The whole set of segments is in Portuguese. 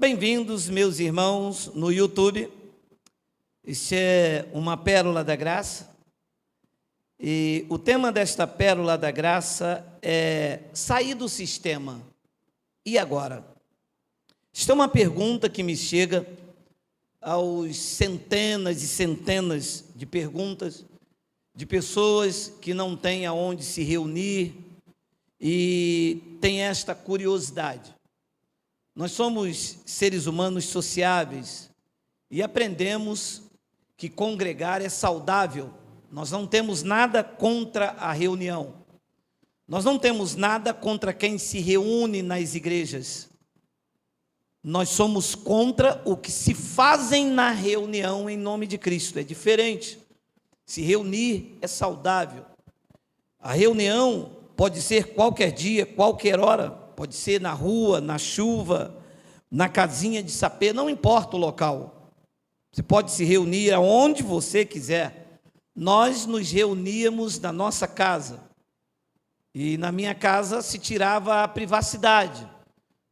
Bem-vindos, meus irmãos, no YouTube. Este é uma Pérola da Graça. E o tema desta Pérola da Graça é sair do sistema. E agora? Esta é uma pergunta que me chega aos centenas e centenas de perguntas de pessoas que não têm aonde se reunir e têm esta curiosidade. Nós somos seres humanos sociáveis e aprendemos que congregar é saudável. Nós não temos nada contra a reunião. Nós não temos nada contra quem se reúne nas igrejas. Nós somos contra o que se fazem na reunião em nome de Cristo. É diferente. Se reunir é saudável. A reunião pode ser qualquer dia, qualquer hora. Pode ser na rua, na chuva, na casinha de sapê, não importa o local. Você pode se reunir aonde você quiser. Nós nos reuníamos na nossa casa. E na minha casa se tirava a privacidade.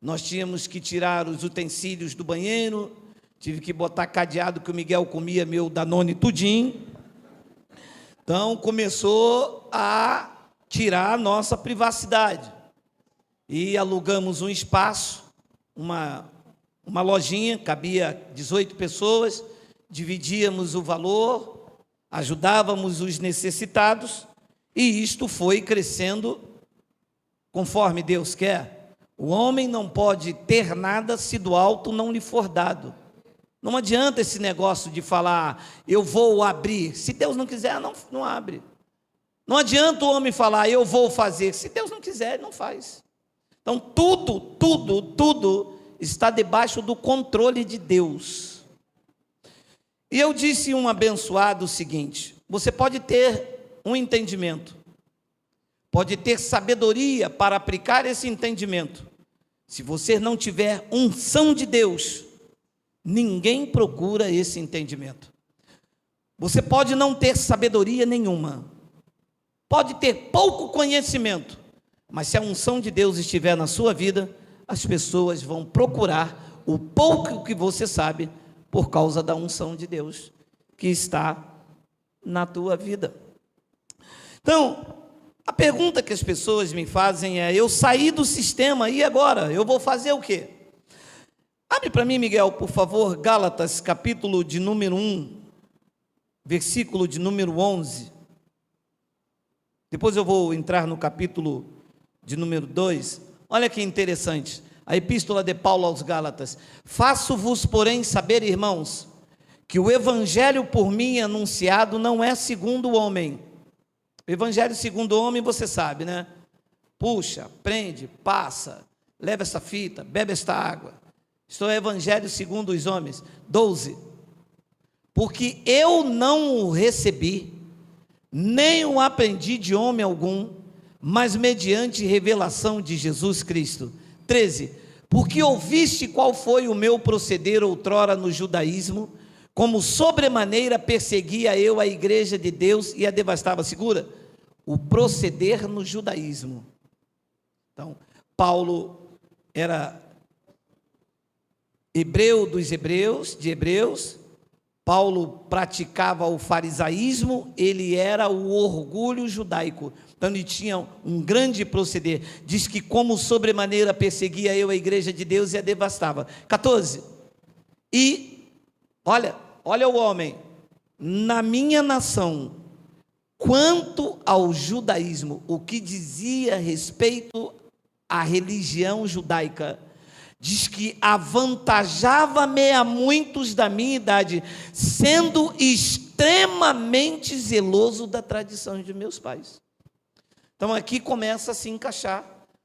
Nós tínhamos que tirar os utensílios do banheiro, tive que botar cadeado que o Miguel comia meu Danone tudinho. Então começou a tirar a nossa privacidade. E alugamos um espaço, uma lojinha, cabia 18 pessoas, dividíamos o valor, ajudávamos os necessitados, e isto foi crescendo conforme Deus quer. O homem não pode ter nada se do alto não lhe for dado. Não adianta esse negócio de falar, eu vou abrir. Se Deus não quiser, não abre. Não adianta o homem falar, eu vou fazer. Se Deus não quiser, ele não faz. Então, tudo está debaixo do controle de Deus. E eu disse um abençoado o seguinte: você pode ter um entendimento, pode ter sabedoria para aplicar esse entendimento. Se você não tiver unção de Deus, ninguém procura esse entendimento. Você pode não ter sabedoria nenhuma, pode ter pouco conhecimento, mas se a unção de Deus estiver na sua vida, as pessoas vão procurar o pouco que você sabe por causa da unção de Deus que está na tua vida. Então, a pergunta que as pessoas me fazem é: eu saí do sistema, e agora? Eu vou fazer o quê? Abre para mim, Miguel, por favor, Gálatas, capítulo de número 1, versículo de número 11. Depois eu vou entrar no capítulo de número 2, olha que interessante, a epístola de Paulo aos Gálatas: faço-vos, porém, saber, irmãos, que o evangelho por mim anunciado não é segundo o homem. O evangelho segundo o homem, você sabe, né? Puxa, prende, passa, leva essa fita, bebe esta água. Isto é o evangelho segundo os homens. 12, porque eu não o recebi, nem o aprendi de homem algum, mas mediante revelação de Jesus Cristo. 13, porque ouviste qual foi o meu proceder outrora no judaísmo, como sobremaneira perseguia eu a igreja de Deus e a devastava. Segura, o proceder no judaísmo. Então, Paulo era hebreu dos hebreus, de hebreus. Paulo praticava o farisaísmo, ele era o orgulho judaico. Então ele tinha um grande proceder. Diz que como sobremaneira perseguia eu a igreja de Deus e a devastava. 14, e olha o homem, na minha nação, quanto ao judaísmo, o que dizia a respeito à religião judaica, diz que avantajava-me a muitos da minha idade, sendo extremamente zeloso da tradição de meus pais. Então aqui começa a se encaixar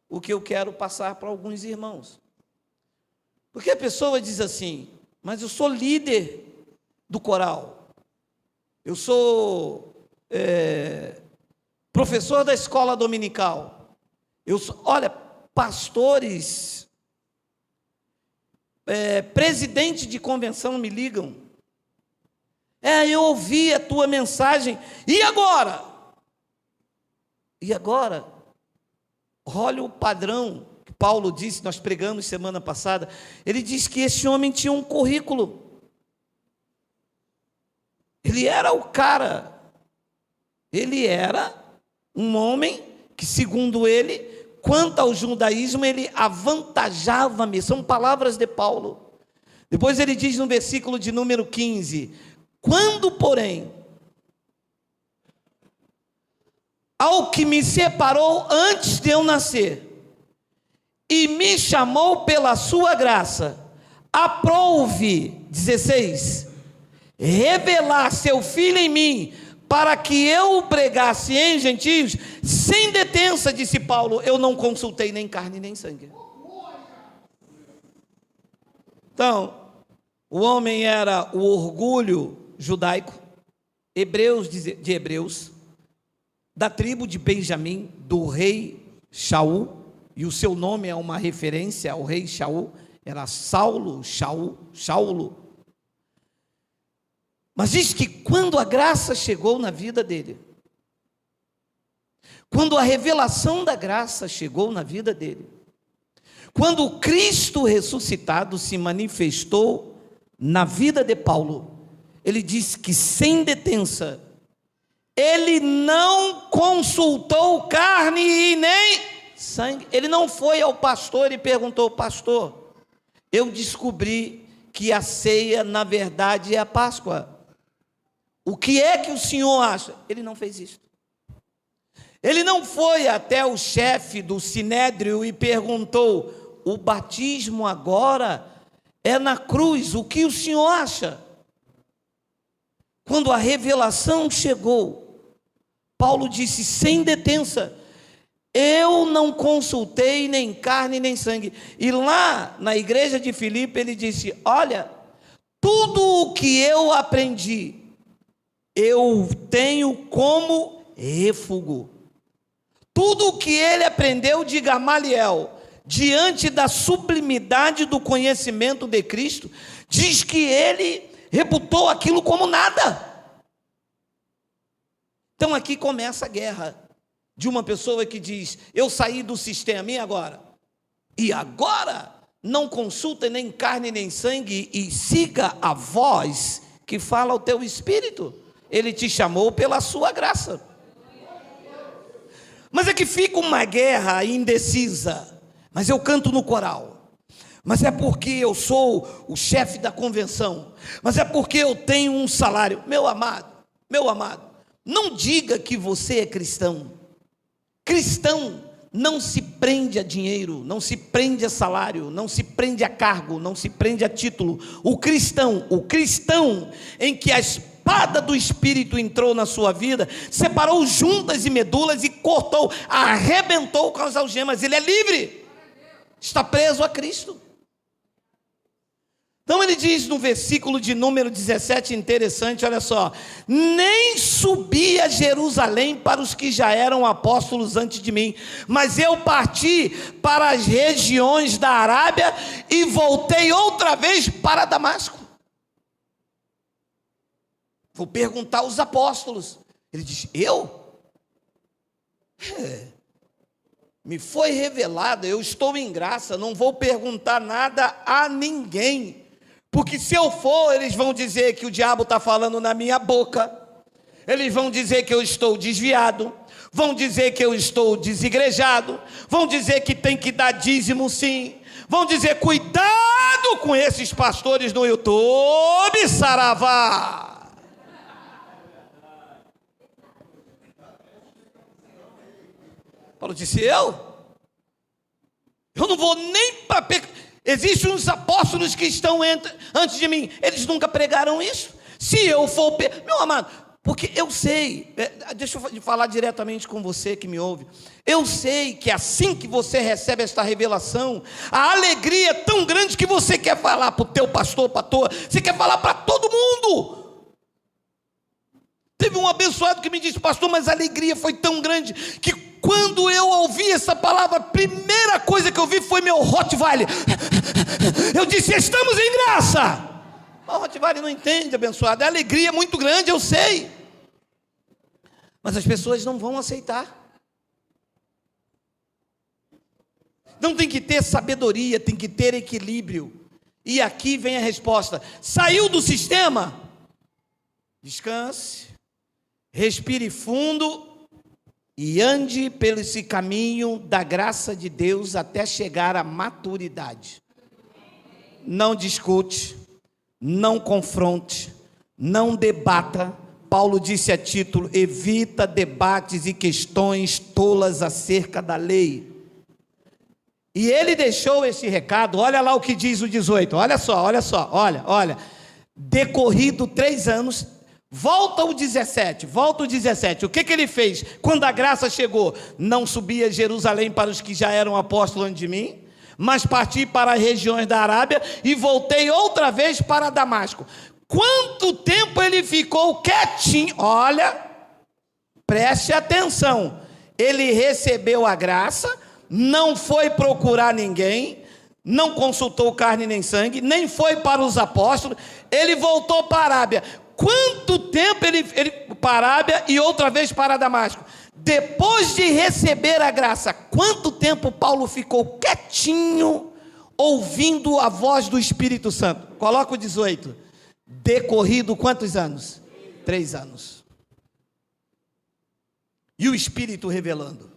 o que eu quero passar para alguns irmãos. Porque a pessoa diz assim: mas eu sou líder do coral, eu sou professor da escola dominical, olha, pastores, presidente de convenção me ligam, eu ouvi a tua mensagem, e agora? E agora? Olha o padrão que Paulo disse, nós pregamos semana passada, ele diz que esse homem tinha um currículo. Ele era o cara. Ele era um homem que, segundo ele, quanto ao judaísmo, ele avantajava-me. São palavras de Paulo. Depois ele diz no versículo de número 15: quando, porém, ao que me separou antes de eu nascer, e me chamou pela sua graça, aprouve, 16, revelar seu Filho em mim, para que eu o pregasse em gentios, sem detença, disse Paulo, eu não consultei nem carne nem sangue. Então, o homem era o orgulho judaico, de Hebreus, da tribo de Benjamim, do rei Shaul, e o seu nome é uma referência ao rei Shaul, era Saulo. Mas diz que quando a graça chegou na vida dele, quando a revelação da graça chegou na vida dele, quando o Cristo ressuscitado se manifestou na vida de Paulo, ele diz que sem detença, ele não consultou carne e nem sangue. Ele não foi ao pastor e perguntou: pastor, eu descobri que a ceia na verdade é a Páscoa, o que é que o senhor acha? Ele não fez isso. Ele não foi até o chefe do sinédrio e perguntou: o batismo agora é na cruz, o que o senhor acha? Quando a revelação chegou, Paulo disse sem detença: eu não consultei nem carne nem sangue. E lá na igreja de Filipe ele disse: olha, tudo o que eu aprendi, eu tenho como refúgio. Tudo o que ele aprendeu de Gamaliel, diante da sublimidade do conhecimento de Cristo, diz que ele reputou aquilo como nada. Então aqui começa a guerra de uma pessoa que diz: eu saí do sistema, e agora? E agora não consulta nem carne nem sangue, e siga a voz que fala ao teu espírito. Ele te chamou pela sua graça. Mas é que fica uma guerra indecisa. Mas eu canto no coral. Mas é porque eu sou o chefe da convenção. Mas é porque eu tenho um salário. Meu amado, não diga que você é cristão. Cristão não se prende a dinheiro, não se prende a salário, não se prende a cargo, não se prende a título. O cristão em que a espada do Espírito entrou na sua vida, separou juntas e medulas e cortou, arrebentou com as algemas. Ele é livre, está preso a Cristo. Então ele diz no versículo de número 17, interessante, olha só: nem subi a Jerusalém para os que já eram apóstolos antes de mim, mas eu parti para as regiões da Arábia e voltei outra vez para Damasco. Vou perguntar aos apóstolos. Ele diz: eu? Me foi revelado, eu estou em graça, não vou perguntar nada a ninguém. Porque se eu for, eles vão dizer que o diabo está falando na minha boca. Eles vão dizer que eu estou desviado. Vão dizer que eu estou desigrejado. Vão dizer que tem que dar dízimo sim. Vão dizer: cuidado com esses pastores no YouTube, saravá. Paulo disse: eu não vou nem para... Existem uns apóstolos que estão antes de mim, eles nunca pregaram isso. Se eu for... Meu amado, porque eu sei, deixa eu falar diretamente com você que me ouve. Eu sei que assim que você recebe esta revelação, a alegria é tão grande que você quer falar para o teu pastor, você quer falar para todo mundo. Teve um abençoado que me disse: pastor, mas a alegria foi tão grande que quando eu ouvi essa palavra, a primeira coisa que eu vi foi meu Rottweiler. Eu disse: estamos em graça. Mas o Rottweiler não entende, abençoado. A alegria é muito grande, eu sei. Mas as pessoas não vão aceitar. Não tem que ter sabedoria, tem que ter equilíbrio. E aqui vem a resposta. Saiu do sistema? Descanse, respire fundo e ande pelo esse caminho da graça de Deus até chegar à maturidade. Não discute, não confronte, não debata. Paulo disse a Tito: evita debates e questões tolas acerca da lei. E ele deixou esse recado. Olha lá o que diz o 18, olha só, olha. Decorrido 3 anos, volta o 17, o que ele fez? Quando a graça chegou, não subia a Jerusalém para os que já eram apóstolos antes de mim, mas parti para as regiões da Arábia e voltei outra vez para Damasco. Quanto tempo ele ficou quietinho? Olha, preste atenção, ele recebeu a graça, não foi procurar ninguém, não consultou carne nem sangue, nem foi para os apóstolos, ele voltou para a Arábia. Quanto tempo ele para a Arábia e outra vez para Damasco? Depois de receber a graça, quanto tempo Paulo ficou quietinho, ouvindo a voz do Espírito Santo? Coloca o 18. Decorrido quantos anos? 3 anos. E o Espírito revelando.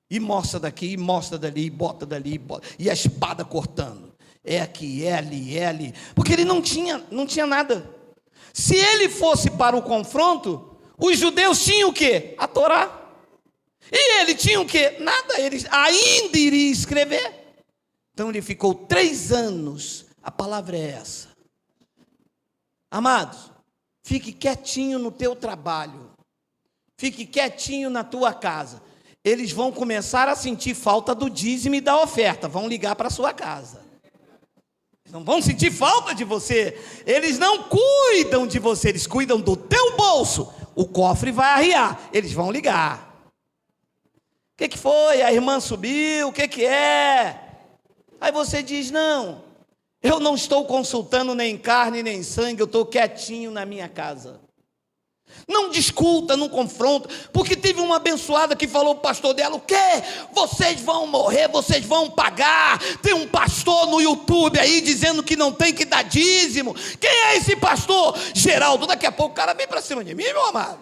E mostra daqui, e mostra dali, e bota dali, e a espada cortando. É aqui, é ali. Porque ele não tinha nada. Se ele fosse para o confronto, os judeus tinham o quê? A Torá. E ele tinha o quê? Nada. Ele ainda iria escrever. Então ele ficou 3 anos. A palavra é essa. Amados, fique quietinho no teu trabalho. Fique quietinho na tua casa. Eles vão começar a sentir falta do dízimo e da oferta. Vão ligar para a sua casa. Eles não vão sentir falta de você. Eles não cuidam de você. Eles cuidam do teu bolso. O cofre vai arriar. Eles vão ligar. O que foi? A irmã subiu. O que é? Aí você diz: não, eu não estou consultando nem carne nem sangue. Eu estou quietinho na minha casa. Não discuta, não confronta, porque teve uma abençoada que falou para o pastor dela: o quê? Vocês vão morrer, vocês vão pagar. Tem um pastor no YouTube aí dizendo que não tem que dar dízimo. Quem é esse pastor? Geraldo. Daqui a pouco o cara vem para cima de mim, meu amado.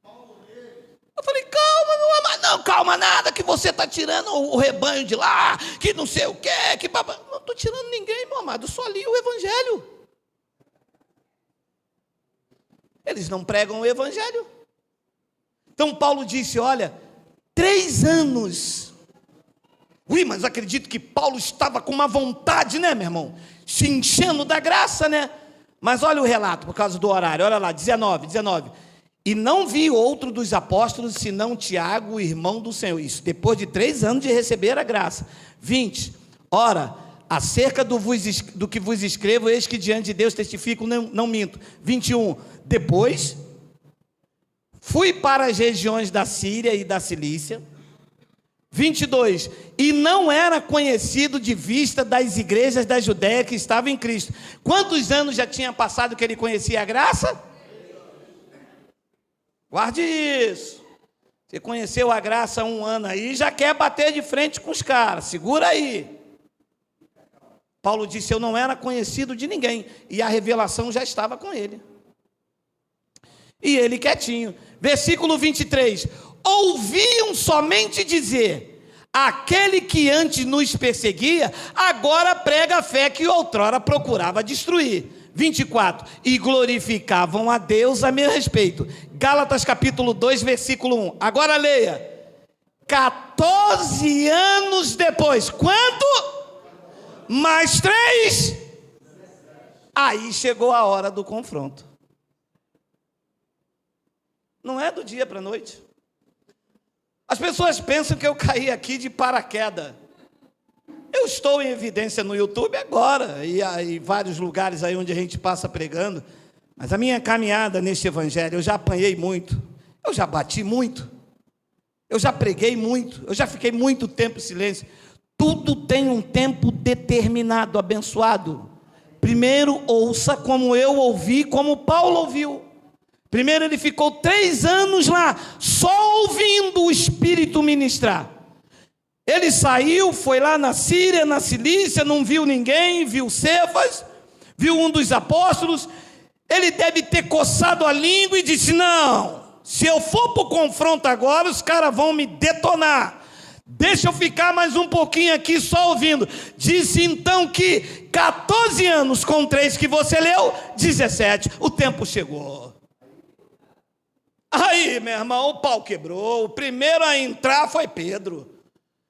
Eu falei: calma, meu amado. Não, calma nada, que você está tirando o rebanho de lá, que não sei o quê, que papai. Não estou tirando ninguém, meu amado, eu só li o evangelho. Eles não pregam o evangelho. Então Paulo disse: olha, 3 anos. Mas eu acredito que Paulo estava com uma vontade, né, meu irmão? Se enchendo da graça, né? Mas olha o relato, por causa do horário. Olha lá, 19. E não vi outro dos apóstolos, senão Tiago, o irmão do Senhor. Isso depois de 3 anos de receber a graça. 20. Ora, acerca do que vos escrevo, eis que diante de Deus testifico, não minto. 21. Depois, fui para as regiões da Síria e da Cilícia. 22. E não era conhecido de vista das igrejas da Judéia que estavam em Cristo. Quantos anos já tinha passado que ele conhecia a graça? Guarde isso. Você conheceu a graça há 1 ano aí, já quer bater de frente com os caras. Segura aí. Paulo disse: eu não era conhecido de ninguém. E a revelação já estava com ele. E ele quietinho. Versículo 23. Ouviam somente dizer: aquele que antes nos perseguia, agora prega a fé que outrora procurava destruir. 24. E glorificavam a Deus a meu respeito. Gálatas capítulo 2, versículo 1. Agora leia. 14 anos depois. Quanto? Mais 3. Aí chegou a hora do confronto. Não é do dia para a noite. As pessoas pensam que eu caí aqui de paraquedas. Eu estou em evidência no YouTube agora, e vários lugares aí onde a gente passa pregando. Mas a minha caminhada neste evangelho, eu já apanhei muito, eu já bati muito, eu já preguei muito, eu já fiquei muito tempo em silêncio. Tudo tem um tempo determinado, abençoado. Primeiro ouça como eu ouvi, como Paulo ouviu. Primeiro ele ficou 3 anos lá, só ouvindo o Espírito ministrar. Ele saiu, foi lá na Síria, na Cilícia, não viu ninguém, viu Cefas, viu um dos apóstolos. Ele deve ter coçado a língua e disse: não, se eu for para o confronto agora, os caras vão me detonar. Deixa eu ficar mais um pouquinho aqui só ouvindo. Disse então que 14 anos com 3 que você leu, 17, o tempo chegou. Aí, meu irmão, o pau quebrou. O primeiro a entrar foi Pedro.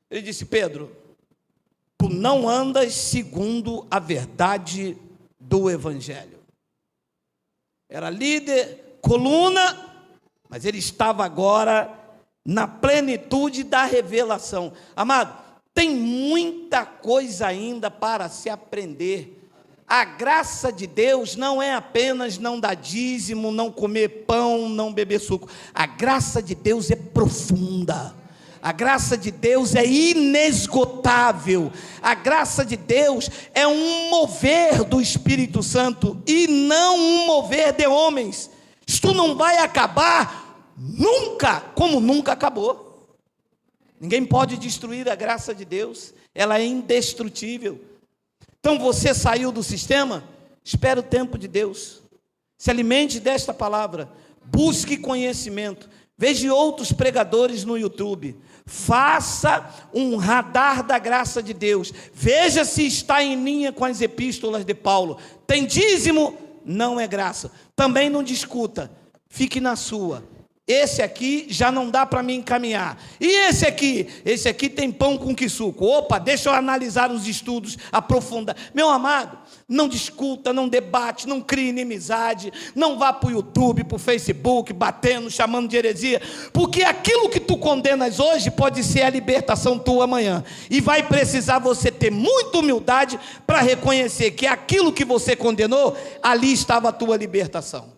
Ele disse: Pedro, tu não andas segundo a verdade do Evangelho. Era líder, coluna, mas ele estava agora na plenitude da revelação. Amado, tem muita coisa ainda para se aprender. A graça de Deus não é apenas não dar dízimo, não comer pão, não beber suco. A graça de Deus é profunda. A graça de Deus é inesgotável. A graça de Deus é um mover do Espírito Santo e não um mover de homens. Isto não vai acabar nunca, como nunca acabou. Ninguém pode destruir a graça de Deus. Ela é indestrutível. Então você saiu do sistema? Espere o tempo de Deus. Se alimente desta palavra. Busque conhecimento. Veja outros pregadores no YouTube. Faça um radar da graça de Deus. Veja se está em linha com as epístolas de Paulo. Tem dízimo? Não é graça. Também não discuta. Fique na sua. Esse aqui já não dá para me encaminhar. E esse aqui? Esse aqui tem pão com que suco. Opa, deixa eu analisar os estudos, aprofundar. Meu amado, não discuta, não debate, não crie inimizade. Não vá para o YouTube, para o Facebook, batendo, chamando de heresia. Porque aquilo que tu condenas hoje pode ser a libertação tua amanhã. E vai precisar você ter muita humildade para reconhecer que aquilo que você condenou, ali estava a tua libertação.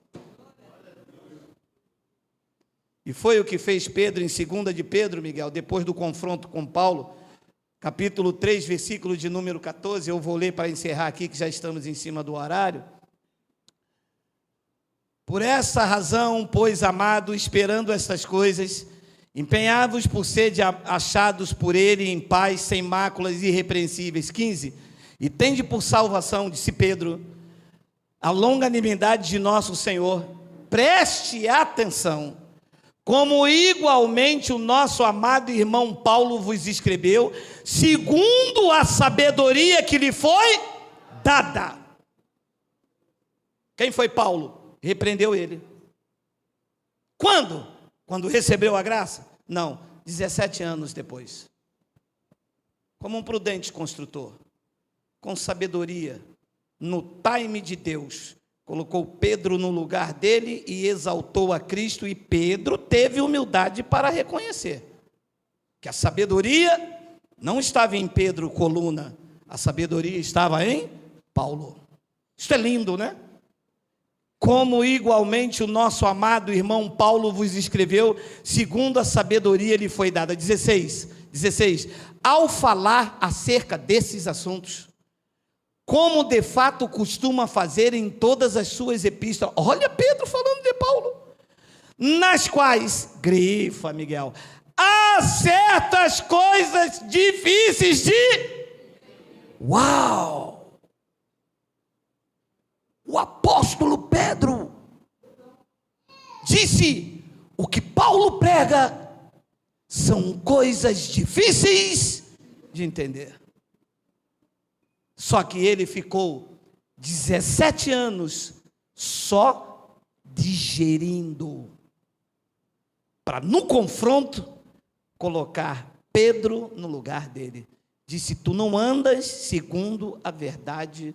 E foi o que fez Pedro em 2 de Pedro, Miguel, depois do confronto com Paulo, capítulo 3, versículo de número 14, eu vou ler para encerrar aqui, que já estamos em cima do horário. Por essa razão, pois, amado, esperando estas coisas, empenhai-vos por sede achados por ele em paz, sem máculas irrepreensíveis. 15, e tende por salvação, disse Pedro, a longanimidade de nosso Senhor. Preste atenção. Como igualmente o nosso amado irmão Paulo vos escreveu, segundo a sabedoria que lhe foi dada. Quem foi Paulo? Repreendeu ele. Quando? Quando recebeu a graça? Não, 17 anos depois. Como um prudente construtor, com sabedoria, no time de Deus, colocou Pedro no lugar dele e exaltou a Cristo, e Pedro teve humildade para reconhecer que a sabedoria não estava em Pedro, coluna, a sabedoria estava em Paulo. Isso é lindo, né? Como igualmente o nosso amado irmão Paulo vos escreveu, segundo a sabedoria lhe foi dada. 16, ao falar acerca desses assuntos, como de fato costuma fazer em todas as suas epístolas. Olha Pedro falando de Paulo. Nas quais, grifa Miguel, há certas coisas difíceis de... Uau! O apóstolo Pedro disse, o que Paulo prega são coisas difíceis de entender. Só que ele ficou 17 anos só digerindo, para no confronto colocar Pedro no lugar dele. Disse, tu não andas segundo a verdade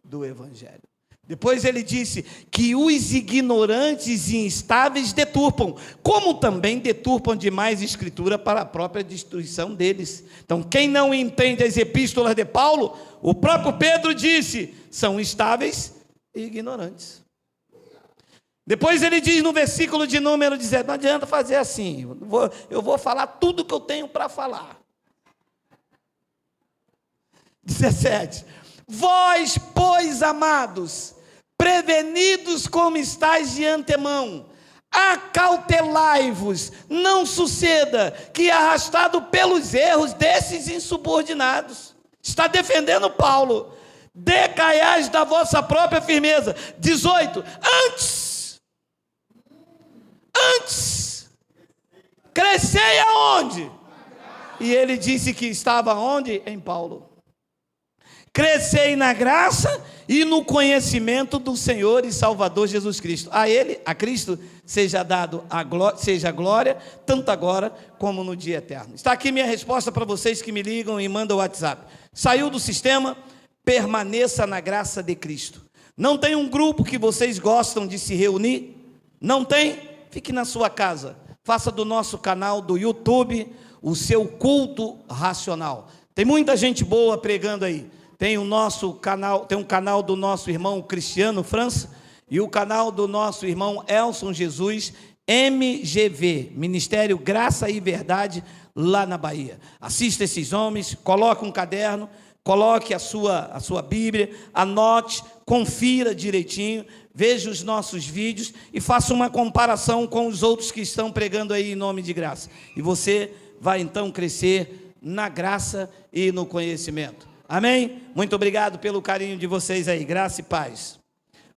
do Evangelho. Depois ele disse que os ignorantes e instáveis deturpam, como também deturpam demais a Escritura para a própria destruição deles. Então, quem não entende as epístolas de Paulo, o próprio Pedro disse, são instáveis e ignorantes. Depois ele diz no versículo de número 17, não adianta fazer assim, eu vou falar tudo que eu tenho para falar. 17, vós, pois, amados, prevenidos como estáis de antemão, Acautelai-vos, não suceda que, arrastado pelos erros desses insubordinados, está defendendo Paulo, decaiais da vossa própria firmeza. 18, antes, crescei aonde? E ele disse que estava onde? Em Paulo. Crescei na graça e no conhecimento do Senhor e Salvador Jesus Cristo. A Ele, a Cristo, seja dado seja a glória, tanto agora como no dia eterno. Está aqui minha resposta para vocês que me ligam e mandam o WhatsApp. Saiu do sistema? Permaneça na graça de Cristo. Não tem um grupo que vocês gostam de se reunir? Não tem? Fique na sua casa. Faça do nosso canal do YouTube o seu culto racional. Tem muita gente boa pregando aí. Tem o nosso canal, tem um canal do nosso irmão Cristiano França e o canal do nosso irmão Elson Jesus, MGV, Ministério Graça e Verdade, lá na Bahia. Assista esses homens, coloque um caderno, coloque a sua Bíblia, anote, confira direitinho, veja os nossos vídeos e faça uma comparação com os outros que estão pregando aí em nome de graça. E você vai então crescer na graça e no conhecimento. Amém? Muito obrigado pelo carinho de vocês aí. Graça e paz.